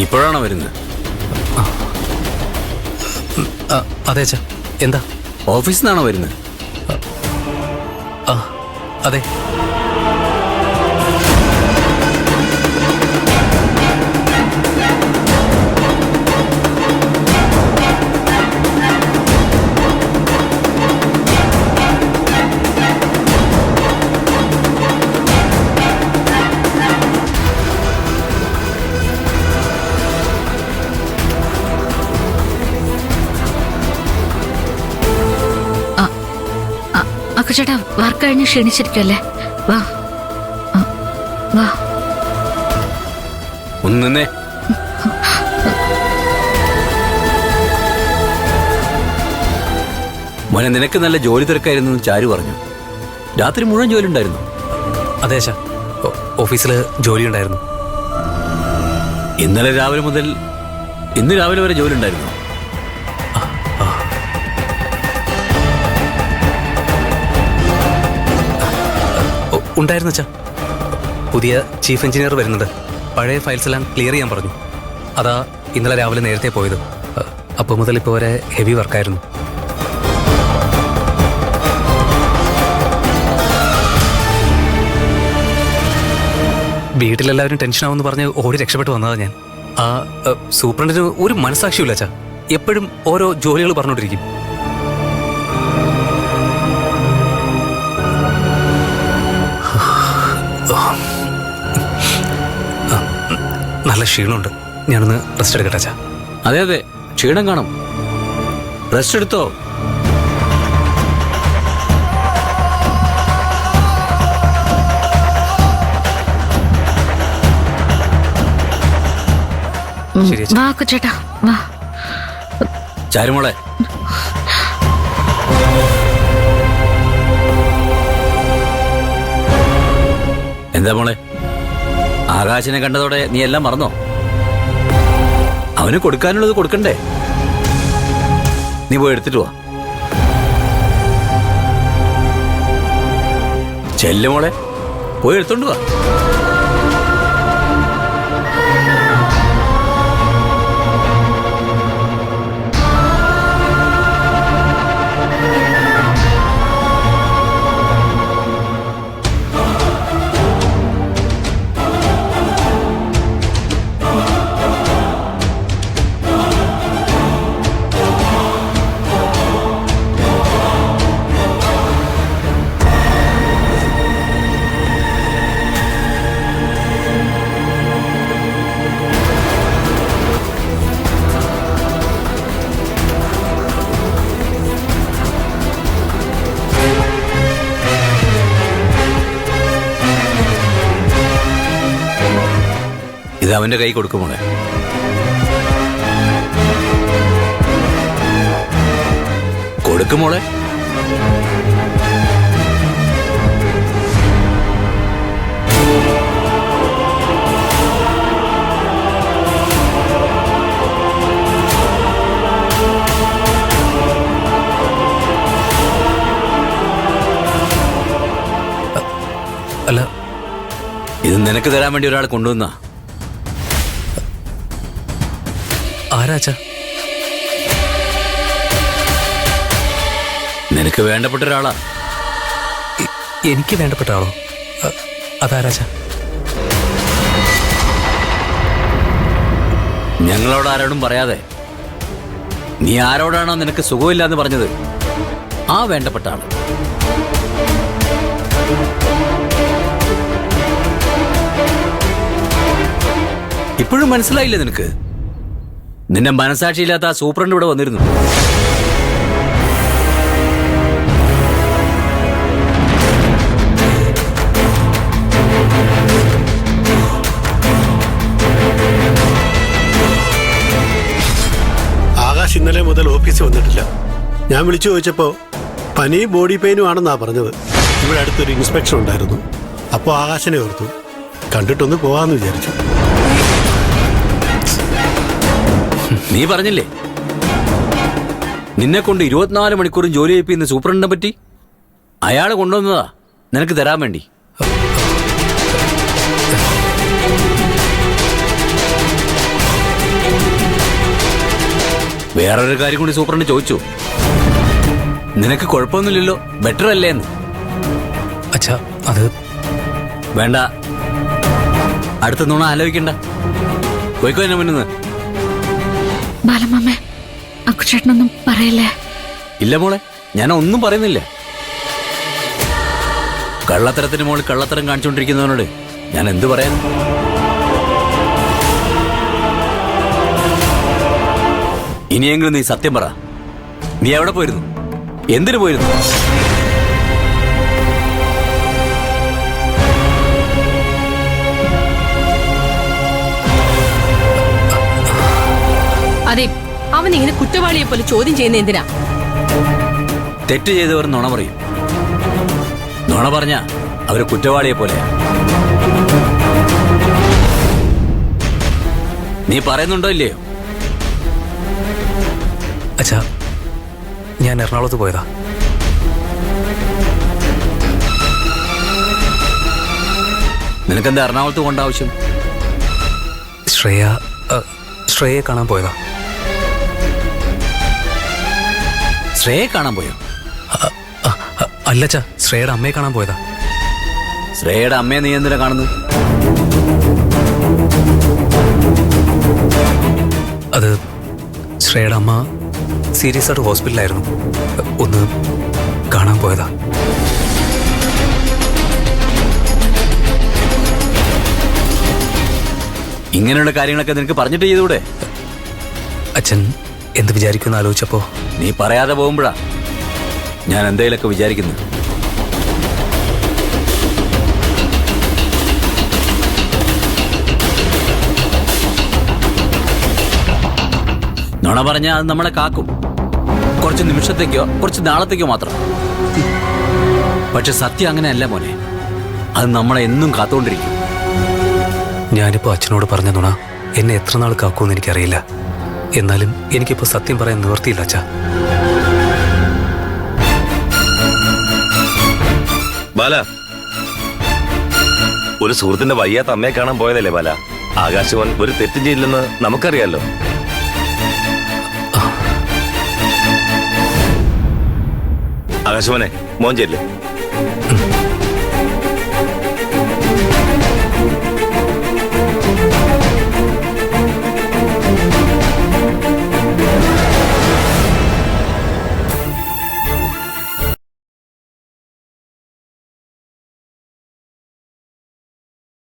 ഇപ്പോഴാണോ വരുന്നത്? അതെ അച്ഛാ. എന്താ? ഓഫീസിൽ നിന്നാണോ വരുന്നത്? അതെ. ചേട്ടാ, വർക്ക് കഴിഞ്ഞ് ക്ഷണിച്ചിരിക്കല്ലേ? വാ വാ. ഒന്നേ മോനെ, നിനക്ക് നല്ല ജോലി തിരക്കായിരുന്നു ചാരു പറഞ്ഞു. രാത്രി മുഴുവൻ ജോലി ഉണ്ടായിരുന്നു? അതെ അച്ഛാ, ഓഫീസിൽ ജോലി ഉണ്ടായിരുന്നു. ഇന്നലെ രാവിലെ മുതൽ ഇന്ന് രാവിലെ വരെ ജോലി ഉണ്ടായിരുന്നു? ഉണ്ടായിരുന്നു അച്ഛാ. പുതിയ ചീഫ് എഞ്ചിനീയർ വരുന്നുണ്ട്. പഴയ ഫയൽസ് എല്ലാം ക്ലിയർ ചെയ്യാൻ പറഞ്ഞു. അതാ ഇന്നലെ രാവിലെ നേരത്തെ പോയത്. അപ്പോൾ മുതൽ ഇപ്പോൾ വരെ ഹെവി വർക്കായിരുന്നു. വീട്ടിലെല്ലാവരും ടെൻഷനാവെന്ന് പറഞ്ഞ് ഓടി രക്ഷപ്പെട്ടു വന്നതാ ഞാൻ. ആ സൂപ്രണ്ടിന് ഒരു മനസ്സാക്ഷിയില്ല അച്ഛാ. എപ്പോഴും ഓരോ ജോലികൾ പറഞ്ഞുകൊണ്ടിരിക്കും. നല്ല ക്ഷീണമുണ്ട്. ഞാനൊന്ന് റെസ്റ്റ് എടുക്കട്ടെ അച്ഛാ. അതെ അതെ, ക്ഷീണം കാണും. റെസ്റ്റ് എടുത്തോ. വാ ചേട്ടാ, വാ. ചാരുമോളെ, എന്താ മോളെ, ആകാശിനെ കണ്ടതോടെ നീ എല്ലാം മറന്നോ? അവന് കൊടുക്കാനുള്ളത് കൊടുക്കണ്ടേ? നീ പോയി എടുത്തിട്ട് വാ. ചെല്ലു മോളെ, പോയി എടുത്തോണ്ട് വാ. ഇത് അവന്റെ കൈ കൊടുക്കുമോളെ. കൊടുക്കുമോളെ. അല്ല, ഇത് നിനക്ക് തരാൻ വേണ്ടി ഒരാൾ കൊണ്ടുവന്നാ. ആരാ അച്ഛാ? നിനക്ക് വേണ്ടപ്പെട്ട ഒരാളാ. എനിക്ക് വേണ്ടപ്പെട്ട ആളോ? അതാരാ അച്ഛാ? ഞങ്ങളോട് ആരോടും പറയാതെ നീ ആരോടാണോ നിനക്ക് സുഖമില്ല എന്ന് പറഞ്ഞത്, ആ വേണ്ടപ്പെട്ട ആള്. ഇപ്പോഴും മനസ്സിലായില്ലേ നിനക്ക്? നിന്റെ മനസാക്ഷിയില്ലാത്ത ആ സൂപ്രണ്ട് ഇവിടെ വന്നിരുന്നു. ആകാശ് ഇന്നലെ മുതൽ ഓഫീസിൽ വന്നിട്ടില്ല. ഞാൻ വിളിച്ചു ചോദിച്ചപ്പോൾ പനിയും ബോഡി പെയിനും ആണെന്നാ പറഞ്ഞത്. ഇവിടെ അടുത്തൊരു ഇൻസ്പെക്ഷൻ ഉണ്ടായിരുന്നു. അപ്പോൾ ആകാശിനെ ഓർത്തു, കണ്ടിട്ടൊന്ന് പോവാന്ന് വിചാരിച്ചു. നീ പറഞ്ഞില്ലേ നിന്നെ കൊണ്ട് 24 മണിക്കൂറും ജോലി ചെയ്യിപ്പിക്കുന്ന സൂപ്രണ്ടിനെ പറ്റി? അയാള് കൊണ്ടുവന്നതാ നിനക്ക് തരാൻ വേണ്ടി. വേറൊരു കാര്യം കൂടി സൂപ്രണ്ട് ചോദിച്ചു. നിനക്ക് കുഴപ്പമൊന്നുമില്ലല്ലോ, ബെറ്റർ അല്ലേ എന്ന്. അച്ഛാ അത് വേണ്ട, അടുത്ത നുണ ആലോചിക്കണ്ട. പോയിക്കോ എന്നെ മുന്നിന്ന്. ബാലമ്മേ, അക്കുചേട്ടനൊന്നും പറയല്ലേ. ഇല്ല മോളെ, ഞാൻ ഒന്നും പറയുന്നില്ല. കള്ളത്തരത്തിന് മോളിൽ കള്ളത്തരം കാണിച്ചുകൊണ്ടിരിക്കുന്നവനോട് ഞാൻ എന്ത് പറയാൻ? ഇനിയെങ്കിലും നീ സത്യം പറ. നീ എവിടെ പോയിരുന്നു? എന്തിനു പോയിരുന്നു? അതെ, അവൻ ഇങ്ങനെ കുറ്റവാളിയെ പോലെ ചോദ്യം ചെയ്യുന്ന എന്തിനാ? തെറ്റ് ചെയ്തവർ നുണ പറയും. നുണ പറഞ്ഞ അവര് കുറ്റവാളിയെ പോലെയാ. നീ പറയുന്നുണ്ടോ ഇല്ലയോ? അച്ഛാ, ഞാൻ എറണാകുളത്ത് പോയതാ. നിനക്കെന്താ എറണാകുളത്ത് പോകേണ്ട ആവശ്യം? ശ്രേയയെ കാണാൻ പോയതാ. ശ്രേയെ കാണാൻ പോയോ? അല്ലച്ചാ, ശ്രേയയുടെ അമ്മയെ കാണാൻ പോയതാ. ശ്രേയയുടെ അമ്മയെ നീ എന്തിനാ കാണുന്നു? അത് ശ്രേയയുടെ അമ്മ സീരിയസ് ആയിട്ട് ഹോസ്പിറ്റലായിരുന്നു. ഒന്ന് കാണാൻ പോയതാ. ഇങ്ങനെയുള്ള കാര്യങ്ങളൊക്കെ നിനക്ക് പറഞ്ഞിട്ട് ചെയ്തൂടെ? അച്ഛൻ എന്ത് വിചാരിക്കുമെന്ന് ആലോചിച്ചപ്പോ നീ പറയാതെ പോകുമ്പോഴാ ഞാൻ എന്തേലൊക്കെ വിചാരിക്കുന്നു. നുണ പറഞ്ഞാൽ അത് നമ്മളെ കാക്കും. കുറച്ച് നിമിഷത്തേക്കോ കുറച്ച് നാളത്തേക്കോ മാത്രം. പക്ഷെ സത്യം അങ്ങനെയല്ല മോനെ. അത് നമ്മളെ എന്നും കാത്തുകൊണ്ടിരിക്കും. ഞാനിപ്പോ അച്ഛനോട് പറഞ്ഞ നുണ എന്നെ എത്ര നാൾ കാക്കുമെന്ന് എനിക്കറിയില്ല. എന്നാലും എനിക്കിപ്പോ സത്യം പറയാൻ നിവർത്തിയില്ല അച്ഛാ. ബാല, ഒരു സുഹൃത്തിന്റെ വയ്യാത്ത അമ്മയെ കാണാൻ പോയതല്ലേ ബാല? ആകാശവൻ ഒരു തെറ്റും ചെയ്യില്ലെന്ന് നമുക്കറിയാലോ. ആകാശവനെ, മോൻ ചെല്ലേ.